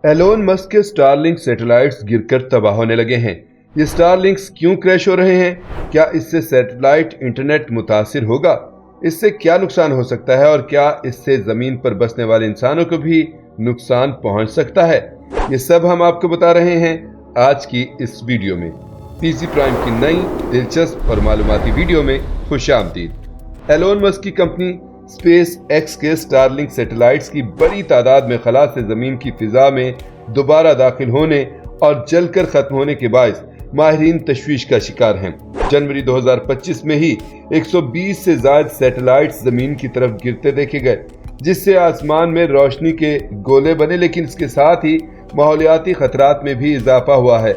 Elon Musk के Starlink satellites गिरकर तबाह होने लगे हैं। ये स्टारलिंक्स क्यों क्रैश हो रहे हैं? क्या इससे सैटेलाइट इंटरनेट मुतासिर होगा? इससे क्या नुकसान हो सकता है और क्या इससे जमीन पर बसने वाले इंसानों को भी नुकसान पहुंच सकता है? ये सब हम आपको बता रहे हैं आज की इस वीडियो में। पीसी प्राइम की नई दिलचस्प और मालूमाती वीडियो में खुशामदीद। एलोन मस्क की कंपनी स्पेस एक्स के स्टारलिंक सैटेलाइट्स की बड़ी तादाद में खला से जमीन की फिजा में दोबारा दाखिल होने और जलकर खत्म होने के बायस माहिरीन तशवीश का शिकार हैं। जनवरी 2025 में ही 120 से ज्यादा सैटेलाइट्स जमीन की तरफ गिरते देखे गए, जिससे आसमान में रोशनी के गोले बने, लेकिन इसके साथ ही माहौलियाती खतरात में भी इजाफा हुआ है।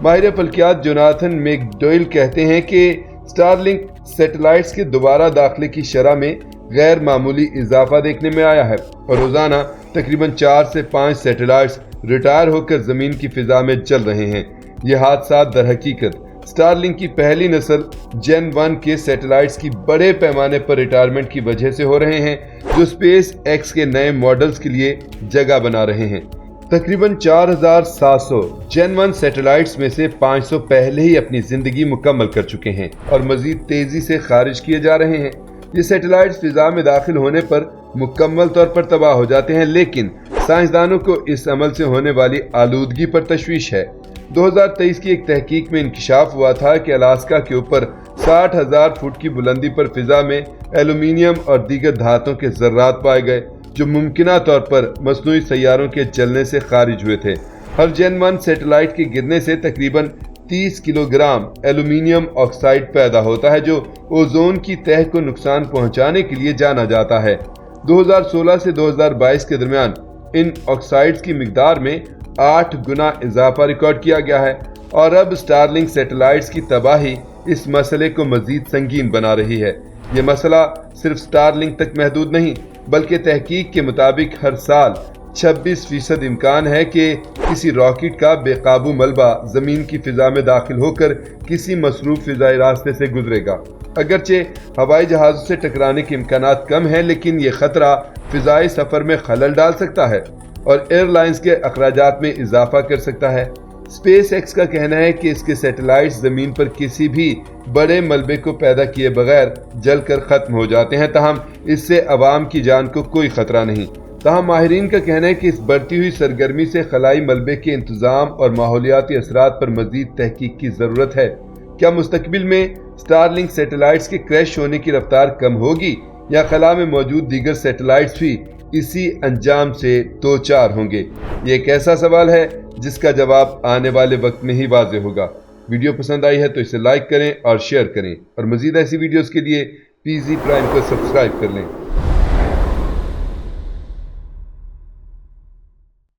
माहिर फल्कियात जोनाथन मैकडोयल कहते हैं कि स्टारलिंक सैटेलाइट्स के दोबारा दाखिले की शरह में गैर मामूली इजाफा देखने में आया है और रोजाना तकरीबन 4 से 5 सैटेलाइट्स रिटायर होकर जमीन की फिजा में चल रहे हैं। ये हादसा दर हकीकत स्टारलिंक की पहली नस्ल जेन 1 के सैटेलाइट्स की बड़े पैमाने पर रिटायरमेंट की वजह से हो रहे हैं, जो स्पेस एक्स के नए मॉडल्स के लिए जगह बना रहे हैं। तकरीबन 4700 जेन 1 सैटेलाइट्स में से 500 पहले ही अपनी जिंदगी मुकम्मल कर चुके हैं और मजीद तेजी से खारिज किए जा रहे हैं। ये सैटेलाइट्स फिजा में दाखिल होने पर मुकम्मल तौर पर तबाह हो जाते हैं, लेकिन साइंसदानों को इस अमल से होने वाली आलूदगी पर तशवीश है। 2023 की एक तहकीक में इंकशाफ हुआ था कि अलास्का के ऊपर 60,000 फुट की बुलंदी पर फिजा में एल्यूमीनियम और दीगर धातुओं के जर्रात पाए गए, जो मुमकिना तौर पर मसनूई सैयारों के जलने से खारिज हुए थे। हर जेन 1 सैटेलाइट के गिरने से तकरीबन 30 किलोग्राम एल्यूमीनियम ऑक्साइड पैदा होता है, जो ओजोन की तह को नुकसान पहुंचाने के लिए जाना जाता है। 2016 से 2022 के दरमियान इन ऑक्साइड्स की मिकदार में 8 गुना इजाफा रिकॉर्ड किया गया है और अब स्टारलिंक सैटेलाइट्स की तबाही इस मसले को मजीद संगीन बना रही है। ये मसला सिर्फ स्टारलिंक तक महदूद नहीं, बल्कि तहकीक के मुताबिक हर साल 26% इम्कान है कि किसी रॉकेट का बेकाबू मलबा जमीन की फिजा में दाखिल होकर किसी मसरूफ फिजाई रास्ते से गुजरेगा। अगरचे हवाई जहाजों से टकराने के इम्कानात कम है, लेकिन ये खतरा फिजाई सफर में खलल डाल सकता है और एयरलाइंस के अखराजात में इजाफा कर सकता है। स्पेस एक्स का कहना है कि इसके सैटेलाइट्स जमीन पर किसी भी बड़े मलबे को पैदा किए बगैर जलकर खत्म हो जाते हैं, तहम इससे अवाम की जान को कोई खतरा नहीं। तहम माहिरीन का कहना है कि इस बढ़ती हुई सरगर्मी से खलाई मलबे के इंतजाम और माहौलियाती असरात पर मजीद तहकीक की जरूरत है। क्या मुस्तकबिल में स्टारलिंक सैटेलाइट्स के क्रैश होने की रफ्तार कम होगी या खला में मौजूद दीगर सैटेलाइट्स भी इसी अंजाम से दो चार होंगे? ये एक ऐसा सवाल है जिसका जवाब आने वाले वक्त में ही वाज़ेह होगा। वीडियो पसंद आई है तो इसे लाइक करें और शेयर करें और मजीद ऐसी वीडियोस के लिए पीसी प्राइम को सब्सक्राइब कर लें।